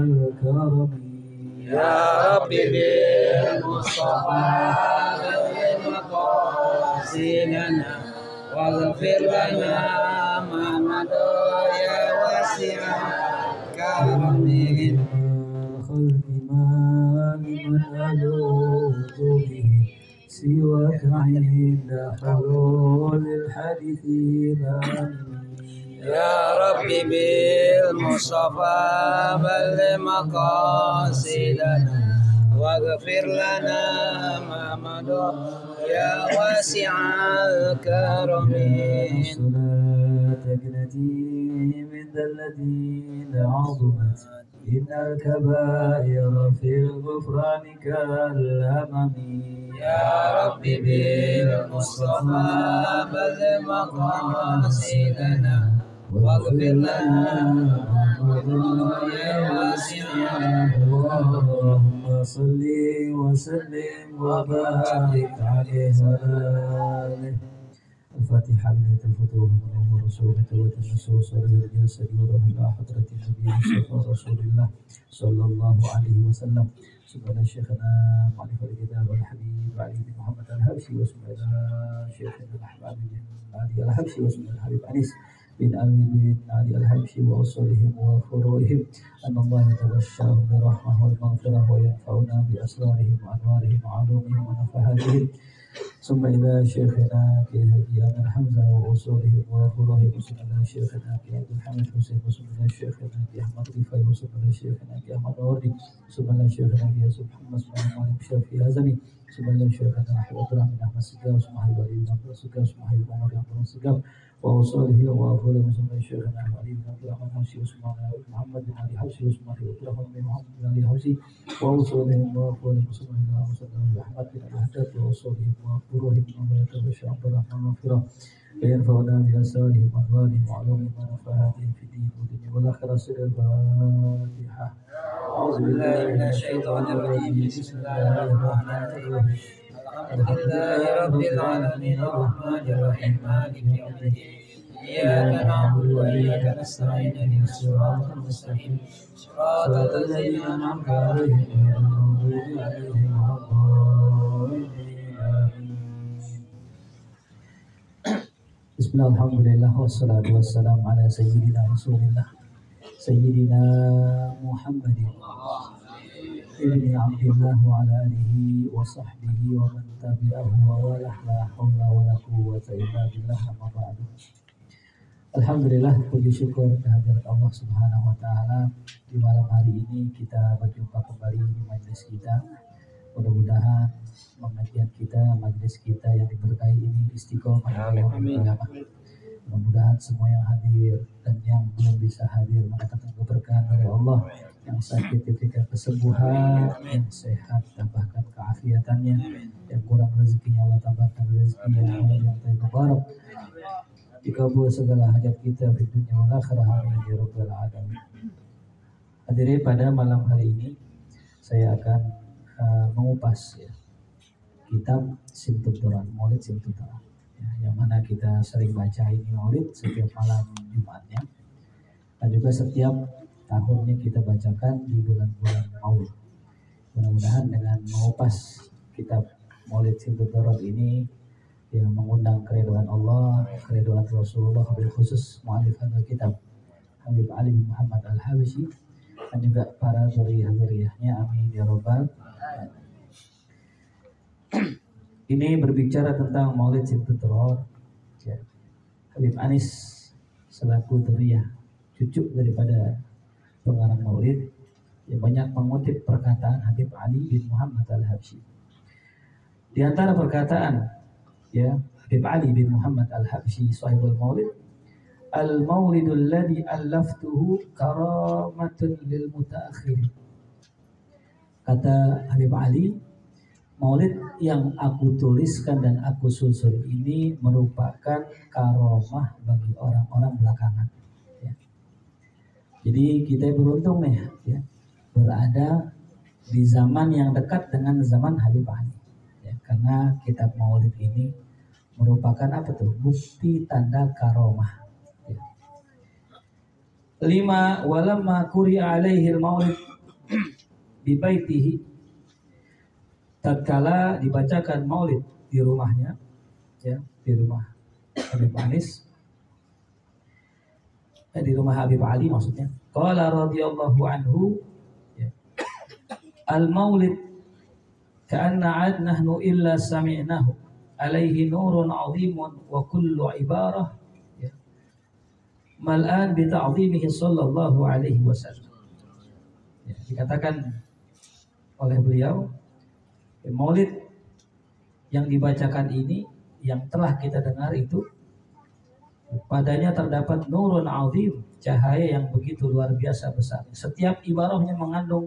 الكرم يا رب بالمصطفى بلغ مقاصدنا واغفر لنا ما مضى يا واسع الكرم الخلق ما لمن ألوذ به سواك عند حلول الحديث يا رب بالمصطفى بلغ مقاصدنا واغفر لنا ما مضى يا واسع الكرم صلاتك التي من ذا الذين عظمت إن الكبائر في الغفران كالأمم يا رب بالمصطفى بلغ مقاصدنا واغفر لنا يا واسع اللهم صل وسلم وبارك عليه وآله. الفاتحة بداية الفتوح ونور رسولك وتنسوس الجسد وروح إلى حضرة النبي المصطفى رسول الله صلى الله عليه وسلم. سبحان شيخنا معرف الكتاب والحبيب علي بن محمد الحبشي وسبحان شيخنا الأحباب بن علي الحبشي وسبحان الحبيب أنيس بن علي بن علي الحبشي وأصولهم وفروعهم أن الله يتبشرهم برحمة والمغفرة وينفعنا بأسرارهم وأنوارهم وعلومهم ونفحاتهم. ثم إلى شيخنا كي هدي أمير حمزة وأصولهم وفروعهم وصل إلى شيخنا كي عبد الحميد حسين وصل إلى شيخنا كي أحمد رفاعي وصل إلى شيخنا كي أحمد وردي ثم إلى شيخنا كي يوسف محمد اسماعيل مالك شافي هزمي ثم إلى شيخنا أحمد الرحمن أحمد سجاو ثم حبيب علي بن عبد السجاو ثم حبيب عمر بن عبد السجاو وأصوله وأفضله ثم إلى شيخنا أحمد علي بن عبد الرحمن حوسي وثم محمد بن علي حوسي وثم حبيب عبد الرحمن بن محمد بن علي حوسي وأصولهم وأفضلهم ثم إلى أحمد بن الحداد وأصولهم وفروعهم وما يتبشر عبد الرحمن مغفرة وينفعنا بأسرارهم وأنوارهم وعلومهم ونفحاتهم في الدين والدنيا والآخرة. سر الفاتحة. أعوذ بالله من الشيطان الرجيم بسم الله الرحمن الرحيم الحمد لله رب العالمين الرحمن الرحيم مالك يوم الدين إياك نعبد وإياك نستعين اهدنا الصراط المستقيم صراط الذين أنعمت عليهم غير المغضوب عليهم ولا الضالين. Bismillah, alhamdulillah, wassalatu wassalamu ala sayyidina rasulillah sayyidina Muhammadin ibni Abdillah wa ala alihi wa sahbihi wa man tabi'ahu wa walah la hawla wa la quwwata illa billah amma ba'du. Alhamdulillah, puji syukur kehadirat Allah subhanahu wa ta'ala. Di malam hari ini kita berjumpa kembali di majlis kita. Mudah-mudahan pengajian kita, majlis kita yang diberkahi ini istiqomah. Mudah-mudahan semua yang hadir dan yang belum bisa hadir mendapatkan keberkahan dari Allah. Yang sakit diberikan kesembuhan, yang sehat tambahkan keafiatannya, yang kurang rezekinya Allah tambahkan rezeki yang halal yang mubarak. Dikabul segala hajat kita di dunia wal akhirah, amin ya rabbal alamin. Hadirin, pada malam hari ini saya akan mengupas ya, kitab Simtud Durar, Maulid Simtud Durar ya, yang mana kita sering baca ini Maulid setiap malam Jumatnya dan juga setiap tahunnya kita bacakan di bulan-bulan Maulid. Mudah-mudahan dengan mengupas kitab Maulid Simtud Durar ini yang mengundang keridhaan Allah, keridhaan Rasulullah, bil khusus mu'allif kitab Habib Ali bin Muhammad Al-Habsyi dan juga para dzurriyyah-dzurriyyahnya, amin ya rabbal. Ini berbicara tentang Maulid Simtud Durar ya. Habib Anis selaku dzurriyyah, cucu daripada pengarang Maulid, yang banyak mengutip perkataan Habib Ali bin Muhammad Al-Habsyi. Di antara perkataan ya Habib Ali bin Muhammad Al-Habsyi sahibul Maulid, al-maulidul ladzi allaftuhu karamatun lil mutaakhirin. Kata Habib Ali, Maulid yang aku tuliskan dan aku susun ini merupakan karomah bagi orang-orang belakangan ya. Jadi kita beruntung nih ya, berada di zaman yang dekat dengan zaman Habib Ali ya, karena kitab Maulid ini merupakan apa tuh? Bukti tanda karomah ya. 5. Walamma quri'a alaihi al-maulid di baitihi, tatkala dibacakan maulid di rumahnya, ya, di rumah Habib Anis, di rumah Habib Ali maksudnya. Qala radhiyallahu anhu, ya, al maulid ka'anna 'ad nahnu illa sami'nahu alaihi nurun 'azimun wa kullu ibarah, ya, mal'an bi ta'zimihi sallallahu alaihi wasallam. Ya, dikatakan oleh beliau, maulid yang dibacakan ini, yang telah kita dengar itu, padanya terdapat nurun azim, cahaya yang begitu luar biasa besar. Setiap ibarahnya mengandung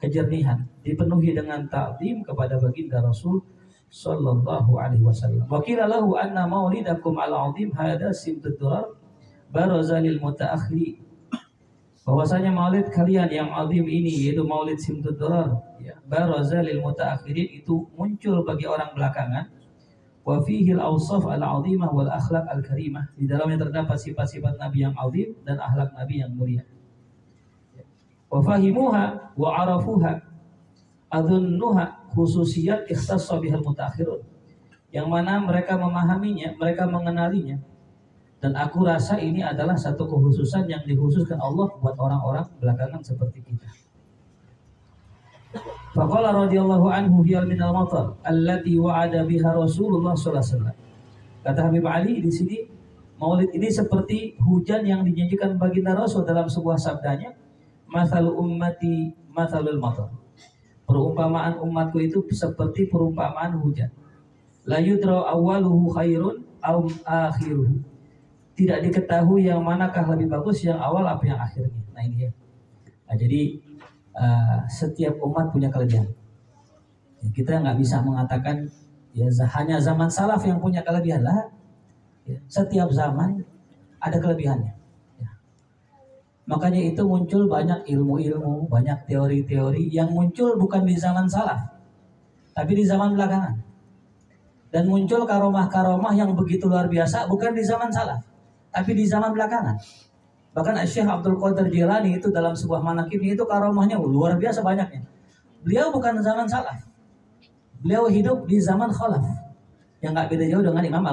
kejernihan, dipenuhi dengan ta'zim kepada baginda Rasul sallallahu alaihi wasallam. Wa qila lahu anna maulidakum al-azim hadha simtud durar baraza lil mutaakhiri. Bahwasanya maulid kalian yang azim ini, yaitu maulid simtud durar, ya, baraza lil mutaakhirin, itu muncul bagi orang belakangan. Wa fihi al-awsaf al-'azimah wal akhlaq al-karimah. Di dalamnya terdapat sifat-sifat Nabi yang azim dan akhlak Nabi yang mulia. Wa fahimuha wa 'arafuha adhunnuha khususiyat ikhtassa bihal mutaakhirun. Yang mana mereka memahaminya, mereka mengenalinya. Dan aku rasa ini adalah satu kekhususan yang dikhususkan Allah buat orang-orang belakangan seperti kita. Faqala radhiyallahu anhu hiya minal matar allati wa'ada biha Rasulullah sallallahu alaihi wasallam. Kata Habib Ali di sini, maulid ini seperti hujan yang dijanjikan baginda Rasul dalam sebuah sabdanya, mathalu ummati mathalul matar. Perumpamaan umatku itu seperti perumpamaan hujan. La yudra awwaluhu khairun aw akhiruhu. Tidak diketahui yang manakah lebih bagus, yang awal apa yang akhirnya. Nah ini ya. Nah, jadi setiap umat punya kelebihan. Kita nggak bisa mengatakan ya hanya zaman salaf yang punya kelebihan lah. Ya, setiap zaman ada kelebihannya. Ya. Makanya itu muncul banyak ilmu-ilmu, banyak teori-teori yang muncul bukan di zaman salaf, tapi di zaman belakangan. Dan muncul karomah-karomah yang begitu luar biasa bukan di zaman salaf, tapi di zaman belakangan. Bahkan Syekh Abdul Qadir Jilani itu dalam sebuah manaqibnya itu karomahnya luar biasa banyaknya. Beliau bukan zaman salaf, beliau hidup di zaman khalaf, yang nggak beda jauh dengan Imam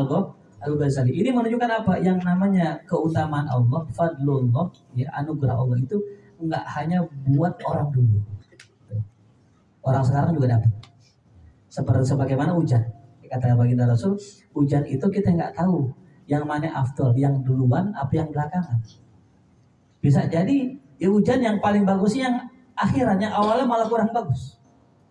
Al-Ghazali. Ini menunjukkan apa? Yang namanya keutamaan Allah, fadlullah, ya, anugerah Allah itu nggak hanya buat orang dulu, orang sekarang juga dapat. Seperti sebagaimana hujan, kata baginda Rasul, hujan itu kita nggak tahu yang mana afdol, yang duluan apa yang belakangan. Bisa jadi ya hujan yang paling bagus yang akhiran, yang awalnya malah kurang bagus.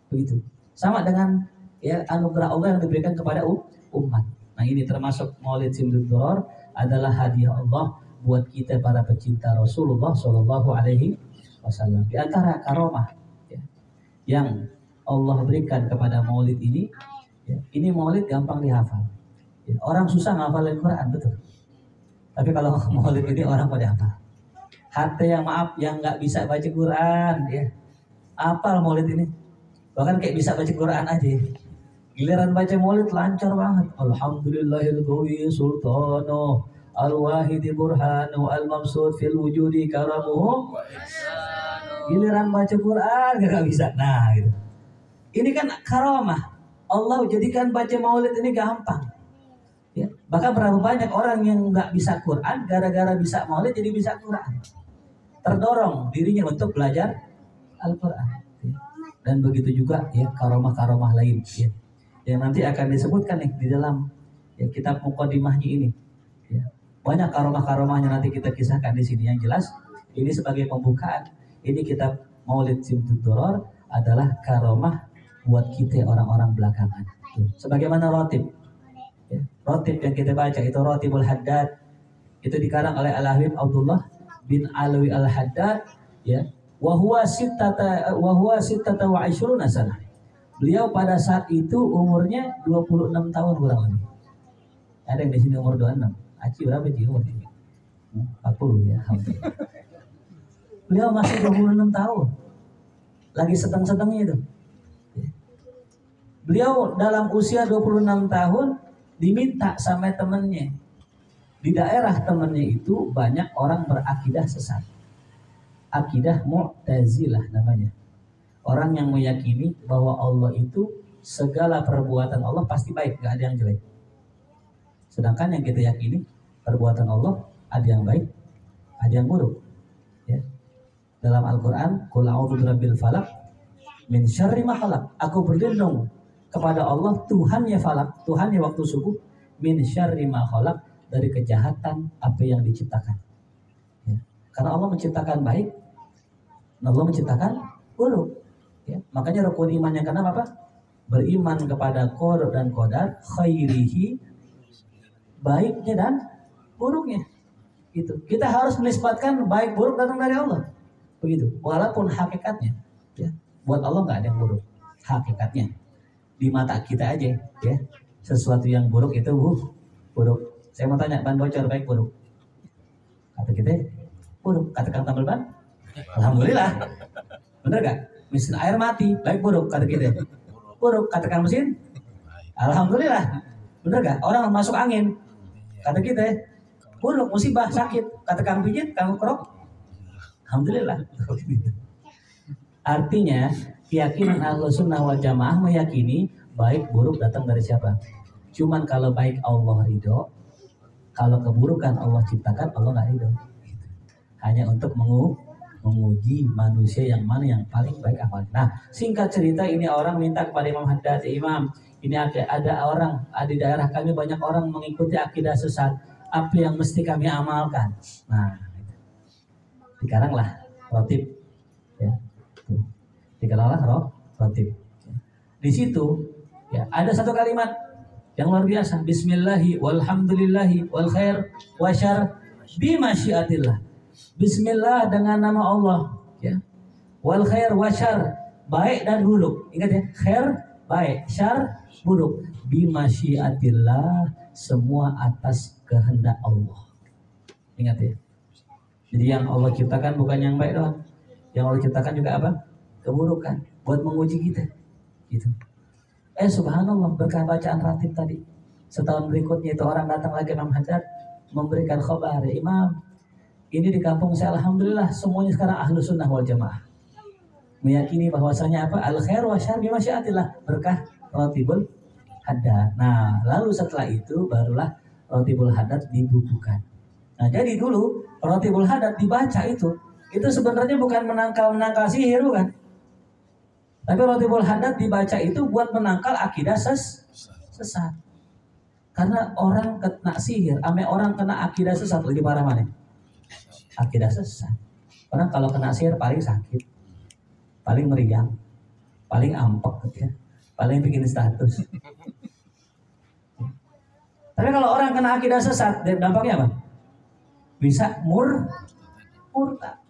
Begitu. Sama dengan ya anugerah Allah yang diberikan kepada umat. Nah ini termasuk Maulid Simtud Durar adalah hadiah Allah buat kita para pecinta Rasulullah Shallallahu Alaihi Wasallam. Di antara karomah ya, yang Allah berikan kepada Maulid ini, ya, ini Maulid gampang dihafal. Ya, orang susah ngafalin Quran, betul. Tapi kalau Maulid ini orang pada hafal. Hati yang maaf yang nggak bisa baca Quran, ya, apal Maulid ini. Bahkan kayak bisa baca Quran aja. Giliran baca Maulid lancar banget. Alhamdulillahil qawi sultanu al-wahidi burhanu al-mamsud fil wujudi karamuhu. Giliran baca Quran nggak bisa. Nah, gitu. Ini kan karamah. Allah jadikan baca Maulid ini gampang. Ya, bahkan berapa banyak orang yang nggak bisa Quran gara-gara bisa Maulid jadi bisa Quran. Terdorong dirinya untuk belajar Al-Quran. Ya. Dan begitu juga ya karomah-karomah lain. Ya. Yang nanti akan disebutkan nih di dalam ya, kitab Muqaddimahnya ini. Ya. Banyak karomah-karomahnya nanti kita kisahkan di sini. Yang jelas ini sebagai pembukaan. Ini kitab Maulid Simtud Durar adalah karomah buat kita orang-orang belakangan. Tuh. Sebagaimana rotib. Ya. Rotib yang kita baca itu Rotibul Haddad. Itu dikarang oleh Al-Habib Abdullah bin Alwi Al-Haddad. Ya. Wahuwa sittata wa ishruna sanah. Beliau pada saat itu umurnya 26 tahun kurang lebih. Ada yang di sini umur 26. Aci berapa sih umur ini? 40 ya. Beliau masih 26 tahun. Lagi sedang-sedangnya itu. Beliau dalam usia 26 tahun diminta sama temannya. Di daerah temannya itu banyak orang berakidah sesat. akidah Mu'tazilah namanya. Orang yang meyakini bahwa Allah itu segala perbuatan Allah pasti baik, nggak ada yang jelek. Sedangkan yang kita yakini perbuatan Allah ada yang baik, ada yang buruk. Ya. Dalam Al-Quran, Qul a'udzu birabbil falaq min syarri ma khalaq. Aku berlindung kepada Allah, Tuhannya falak, Tuhannya waktu subuh, min syarri ma khalaq, dari kejahatan apa yang diciptakan. Ya. Karena Allah menciptakan baik, Allah menciptakan buruk. Ya. Makanya rukun iman yang keenam apa? Beriman kepada qada dan qadar, khairihi, baiknya dan buruknya. Itu. Kita harus menisbatkan baik buruk datang dari Allah. Begitu. Walaupun hakikatnya, ya, buat Allah nggak ada yang buruk. Hakikatnya di mata kita aja, ya, sesuatu yang buruk itu buruk. Saya mau tanya, ban bocor baik buruk? Kata kita buruk. Kata Kang tambal ban, alhamdulillah. Bener gak? Mesin air mati baik buruk, kata kita buruk. Kata Kang mesin, alhamdulillah. Bener gak? Orang masuk angin, kata kita buruk, musibah, sakit. Kata Kang pijit, Kang kerok, alhamdulillah. Artinya keyakinan Ahlussunnah wal Jamaah meyakini baik buruk datang dari siapa? Cuman kalau baik Allah ridho, kalau keburukan Allah ciptakan, Allah nggak ridho. Hanya untuk menguji manusia yang mana yang paling baik amalnya. Nah, singkat cerita ini orang minta kepada Imam Haddad, Imam, ini ada orang di daerah kami banyak orang mengikuti akidah sesat. Apa yang mesti kami amalkan? Nah, dikaranglah rotib, ya. Dikaranglah rotib. Di situ, ya, ada satu kalimat yang luar biasa. Bismillahi walhamdulillahi wal khair wa syar bimasyiatillah. Bismillah dengan nama Allah, ya. Wal khair wa syar, baik dan buruk. Ingat ya, khair baik, syar buruk. Bimasyiatillah, semua atas kehendak Allah. Ingat ya. Jadi yang Allah ciptakan bukan yang baik doang. Yang Allah ciptakan juga apa? Keburukan, buat menguji kita. Gitu. Subhanallah, berkah bacaan ratib tadi. Setahun berikutnya itu orang datang lagi Imam Haddad memberikan khabar, Imam, ini di kampung saya alhamdulillah semuanya sekarang Ahlussunnah wal Jamaah. Meyakini bahwasanya apa? Al khair wa syarr bimasyiatillah, berkah Ratibul Haddad. Nah, lalu setelah itu barulah Ratibul Haddad dibukukan. Nah, jadi dulu Ratibul Haddad dibaca itu sebenarnya bukan menangkal sihir, bukan. Tapi Ratibul Haddad dibaca itu buat menangkal akidah sesat. Karena orang kena sihir, orang kena akidah sesat lebih parah mana? Akidah sesat. Orang kalau kena sihir paling sakit, paling meriang, paling ampek, ya, paling bikin status. Tapi kalau orang kena akidah sesat, dampaknya apa? Bisa murtad.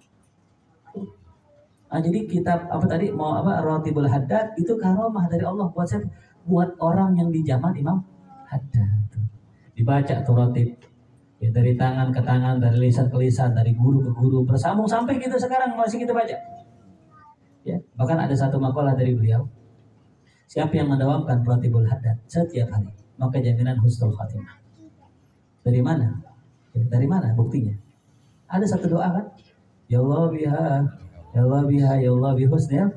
Nah, jadi kitab Ratibul Haddad itu karomah dari Allah buat siapa? Buat orang yang di zaman Imam Haddad. Dibaca tuh ratib, ya, dari tangan ke tangan, dari lisan ke lisan, dari guru ke guru, bersambung sampai kita sekarang masih kita baca. Ya, bahkan ada satu makalah dari beliau, siapa yang mendawamkan Ratibul Haddad setiap hari, maka jaminan husnul khatimah. Dari mana? Ya, dari mana buktinya? Ada satu doa kan? Ya Allah biha, ya Allah biha, ya Allah bihusnil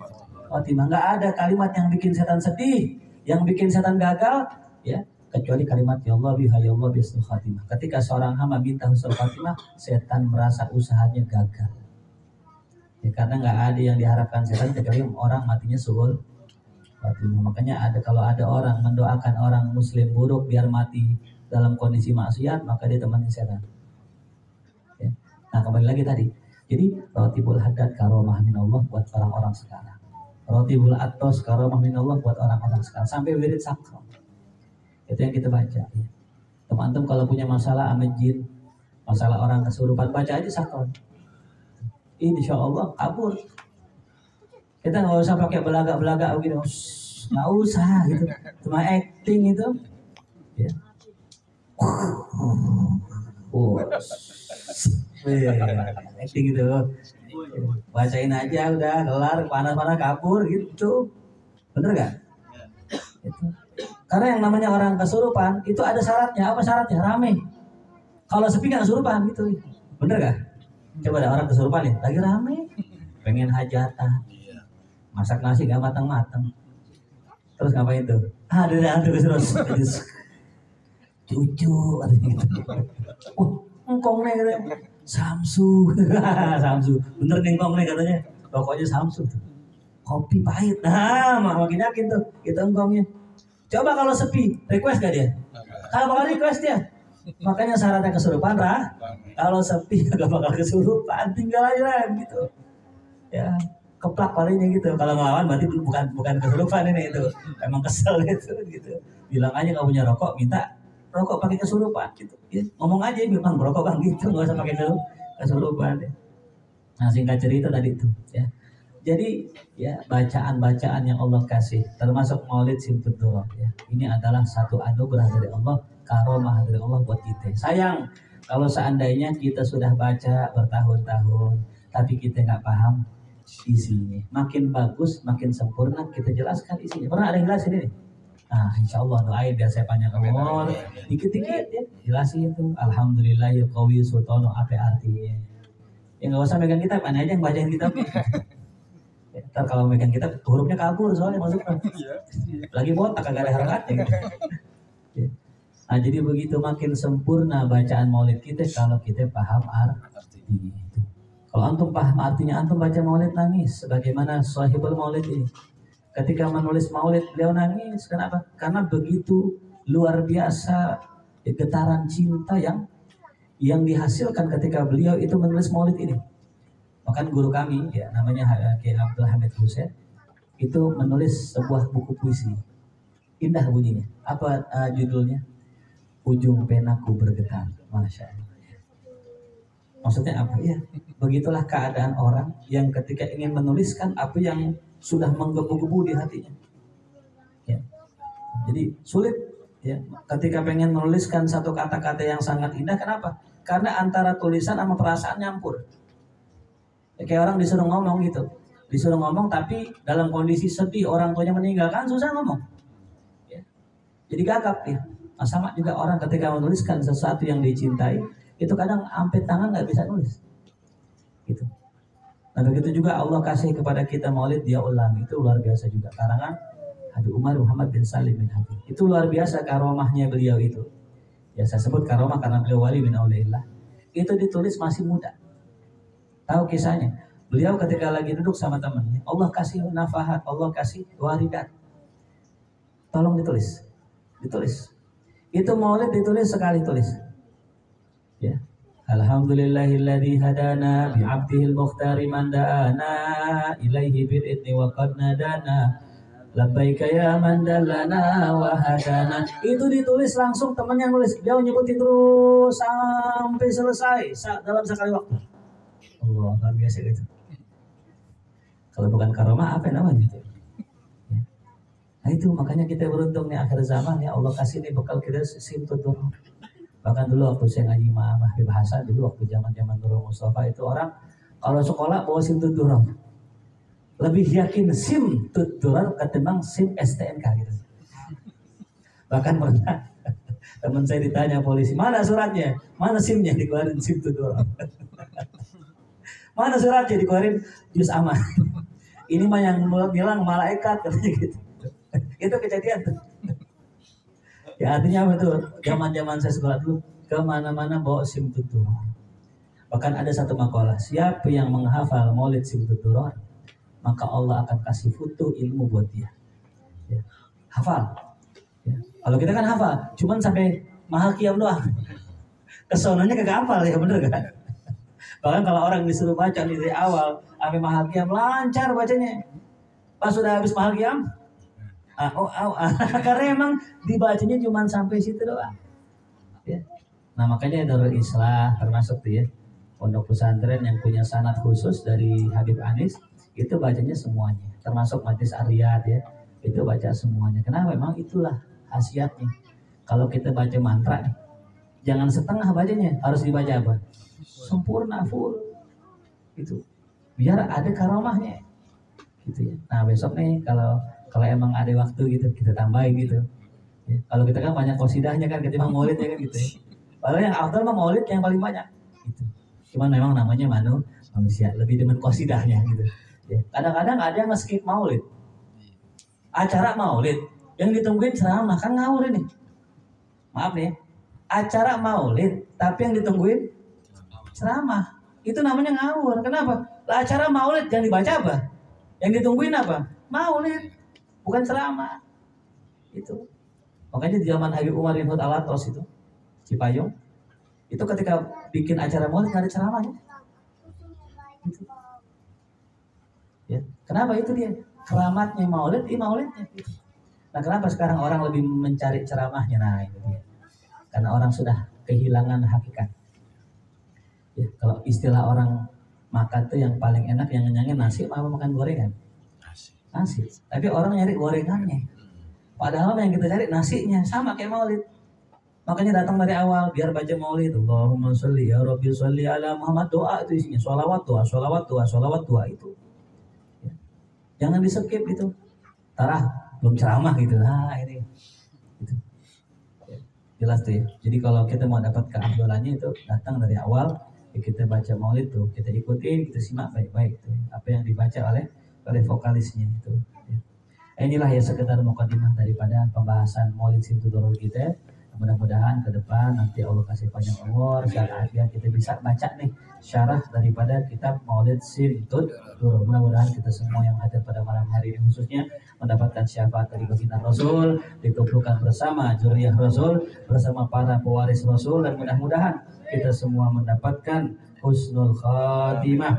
khatimah. Nggak ada kalimat yang bikin setan sedih, yang bikin setan gagal, ya, kecuali kalimat ya Allah biha, ya Allah bihusnil khatimah. Ketika seorang hamba minta husnul khatimah, setan merasa usahanya gagal. Ya, karena nggak ada yang diharapkan setan kecuali orang matinya suhul khatimah. Makanya kalau ada orang mendoakan orang muslim buruk biar mati dalam kondisi maksiat, maka dia temani setan. Ya. Nah, kembali lagi tadi. Jadi Ratibul Haddad karomah minallah buat orang-orang sekarang. Ratibul Atos karomah minallah buat orang-orang sekarang. Sampai wirid sakral. Itu yang kita baca. Ya. Teman-teman kalau punya masalah sama jin, masalah orang kesurupan, baca aja sakral. Insya Allah kabur. Kita nggak usah pakai belagak-belagak begitu, nggak usah gitu. Cuma acting itu. Ya. Acting gitu. Bacain aja udah kelar, panas-panas kabur gitu. Bener gak? Gitu. Karena yang namanya orang kesurupan itu ada syaratnya. Apa syaratnya? Rame. Kalau sepi gak kesurupan gitu. Bener gak? Coba ada orang kesurupan nih, lagi rame. pengen hajatan, masak nasi gak matang-matang, terus ngapain tuh? Ada terus cucu katanya gitu. Engkong nih katanya Samsu, Samsu, bener nih engkong nih katanya, pokoknya Samsu. Kopi pahit, nah makin yakin tuh itu engkongnya. Coba kalau sepi, request gak dia? Kalau bakal request dia. Makanya syaratnya kesurupan kalau sepi gak bakal kesurupan, tinggal aja lah gitu. Ya, keplak palingnya gitu. Kalau ngelawan berarti bukan kesurupan ini itu. Emang kesel gitu. Bilang aja nggak punya rokok, minta rokok pakai kesurupan gitu. Ya, ngomong aja bilang berokok bang gitu, nggak usah pakai kesurupan. Nah singkat cerita tadi itu ya. Jadi ya bacaan-bacaan yang Allah kasih termasuk Maulid Simtudurrah ya. Ini adalah satu anugerah dari Allah, karomah dari Allah buat kita. Sayang kalau seandainya kita sudah baca bertahun-tahun tapi kita nggak paham isinya. Makin bagus, makin sempurna kita jelaskan isinya. Pernah ada yang jelasin ini? Nah, insya Allah doain biar saya panjang umur. Dikit-dikit ya jelasin itu. Alhamdulillah ya qawi sultano apa artinya. Ya nggak usah megang kitab, aneh aja yang bacain kitab. Ya, ntar kalau megang kitab hurufnya kabur soalnya maksudnya lagi botak kagak ada harakatnya gitu. Ya. Nah jadi begitu makin sempurna bacaan maulid kita kalau kita paham artinya itu. Kalau antum paham artinya antum baca maulid nangis sebagaimana sahibul maulid ini. Ketika menulis maulid beliau nangis. Kenapa? Karena begitu luar biasa getaran cinta yang dihasilkan ketika beliau itu menulis maulid ini. Bahkan guru kami ya namanya Kiai Abdul Hamid Hussein itu menulis sebuah buku puisi. Indah bunyinya. Apa judulnya? Ujung penaku bergetar. Masya Allah. Maksudnya apa? Ya, begitulah keadaan orang yang ketika ingin menuliskan apa yang sudah menggebu-gebu di hatinya. Ya. Jadi sulit ya ketika pengen menuliskan satu kata-kata yang sangat indah. Kenapa? Karena antara tulisan sama perasaan nyampur. Ya, kayak orang disuruh ngomong gitu, disuruh ngomong tapi dalam kondisi sedih, orang tuanya meninggal kan susah ngomong. Ya. Jadi gagap ya. Nah, sama juga orang ketika menuliskan sesuatu yang dicintai, itu kadang sampai tangan nggak bisa nulis. Gitu. Nah begitu juga Allah kasih kepada kita maulid dia ulang itu luar biasa juga karangan Habib Umar Muhammad bin Salim bin Habib. Itu luar biasa karomahnya beliau itu. Ya saya sebut karomah karena beliau wali bin auliillah. Itu ditulis masih muda. Tahu kisahnya? Beliau ketika lagi duduk sama temannya, Allah kasih nafahat, Allah kasih waridat. Tolong ditulis. Itu maulid ditulis sekali tulis. Ya. Alhamdulillahilladzi hadana bi'abdihil mukhtari man da'ana ilaihi bil idni wa qad nadana labbaika ya man dallana wa hadana. Itu ditulis langsung temannya nulis. Dia nyebutin terus sampai selesai dalam sekali waktu. Allah luar biasa gitu. Kalau bukan karomah apa namanya itu? Ya. Nah itu makanya kita beruntung nih akhir zaman ya Allah kasih nih bekal kita Simtudurrah. Bahkan dulu waktu saya ngaji Mahdi Bahasa dulu waktu zaman Nurul Mustafa itu orang kalau sekolah bawa Simtudurrah. Lebih yakin Simtudurrah ketimbang SIM STNK gitu. Bahkan pernah teman saya ditanya polisi, mana suratnya? Mana SIM-nya? Dikeluarin Simtudurrah. Mana suratnya? Dikeluarin juz aman. Ini mah yang bilang malaikat katanya gitu. Itu kejadian tuh. Ya artinya apa tuh? Zaman-zaman saya sekolah dulu kemana-mana bawa Simtudurrah. Bahkan ada satu makalah, siapa yang menghafal maulid Simtudurrah, maka Allah akan kasih foto ilmu buat dia. Ya. Hafal. Ya. Kalau kita kan hafal, cuman sampai mahal qiyam doang. Kesonanya kagak hafal ya bener kan? Bahkan kalau orang disuruh baca nih dari awal sampai mahal qiyam lancar bacanya. Pas sudah habis mahal qiyam, karena emang dibacanya cuma sampai situ doang. Ya. Nah makanya Darul Islah termasuk tuh ya pondok pesantren yang punya sanad khusus dari Habib Anis itu bacanya semuanya, termasuk Majlis Ariyat ya itu baca semuanya. Kenapa? Memang itulah khasiatnya. Kalau kita baca mantra, jangan setengah bacanya, harus dibaca apa? Sempurna full. Itu biar ada karomahnya. Gitu ya. Nah besok nih kalau emang ada waktu gitu kita tambahin gitu. Ya, kalau kita kan banyak qasidahnya kan ketimbang maulidnya kan gitu ya. Padahal yang afdal mah maulid yang paling banyak. Gitu. Cuman memang namanya manusia lebih demen qasidahnya gitu. Ya. Kadang-kadang ada yang nge-skip maulid. Acara maulid yang ditungguin ceramah, kan ngawur ini. Maaf nih, acara maulid tapi yang ditungguin ceramah. Itu namanya ngawur. Kenapa? Lah acara maulid yang dibaca apa? Yang ditungguin apa? Maulid, bukan ceramah. Itu. Makanya di zaman Habib Umar bin Al-Atos itu, Cipayung, itu ketika bikin acara maulid nggak ada ceramahnya. Gitu. Ya. Kenapa itu dia? Keramatnya maulid, maulidnya. Gitu. Nah kenapa sekarang orang lebih mencari ceramahnya? Nah itu dia. Karena orang sudah kehilangan hakikat. Ya, kalau istilah orang makan tuh yang paling enak yang ngenyangin nasi apa makan gorengan? Nasi. Tapi orang nyari gorengannya. Padahal yang kita cari nasinya sama kayak maulid. Makanya datang dari awal biar baca maulid. Allahumma sholli ya Rabbi sholli ala Muhammad, doa itu isinya sholawat doa itu. Ya. Jangan di skip itu. Tarah belum ceramah gitu. Nah ini. Gitu. Ya. Jelas tuh ya. Jadi kalau kita mau dapat keafdalannya itu datang dari awal. Ya kita baca maulid tuh, kita ikutin, kita simak baik-baik tuh. Apa yang dibaca oleh vokalisnya itu. Ya. Inilah ya sekedar mukadimah daripada pembahasan maulid Simtudorul kita. Mudah-mudahan ke depan nanti Allah kasih panjang umur, sehat afiat kita bisa baca nih syarah daripada kitab Maulid Simtudorul. Mudah-mudahan kita semua yang hadir pada malam hari ini khususnya mendapatkan syafaat dari baginda Rasul, dikumpulkan bersama zuriyah Rasul, bersama para pewaris Rasul, dan mudah-mudahan kita semua mendapatkan husnul khatimah.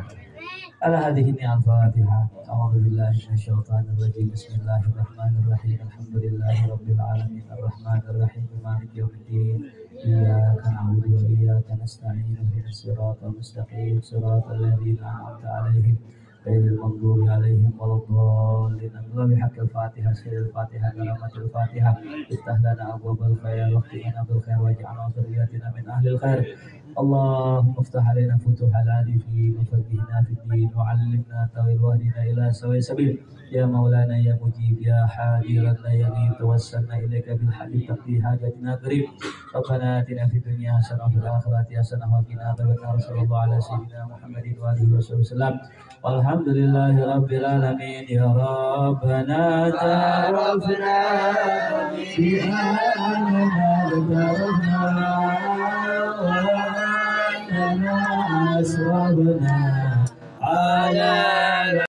Ala hadhihi al-Fatihah. A'udzu billahi minasyaitonir rajim. Bismillahirrahmanirrahim. Alhamdulillahirabbil alamin arrahmanir rahim maliki yaumiddin. Iyyaka na'budu wa iyyaka nasta'in. Ihdinas siratal mustaqim. Siratal ladzina an'amta 'alaihim ghairil maghdubi 'alaihim waladdallin. Amin. Haqqil Fatihah, sirril Fatihah, kalamatul Fatihah. Iftah lana abwaabal khair waqtina bil khair waj'alna dzurriyyatina min ahlil khair. اللهم افتح علينا فتوح العارفين وفقهنا في الدين وعلمنا تأويل واهدنا إلى سواء السبيل يا مولانا يا مجيب يا حاضرا لا يغيب توسلنا إليك بالحبيب تقضي حاجتنا قريب ربنا آتنا في الدنيا حسنة وفي الآخرة حسنة وقنا عذاب النار صلى الله على سيدنا محمد وآله وصحبه وسلم والحمد لله رب العالمين يا ربنا تعرفنا في أسرابنا على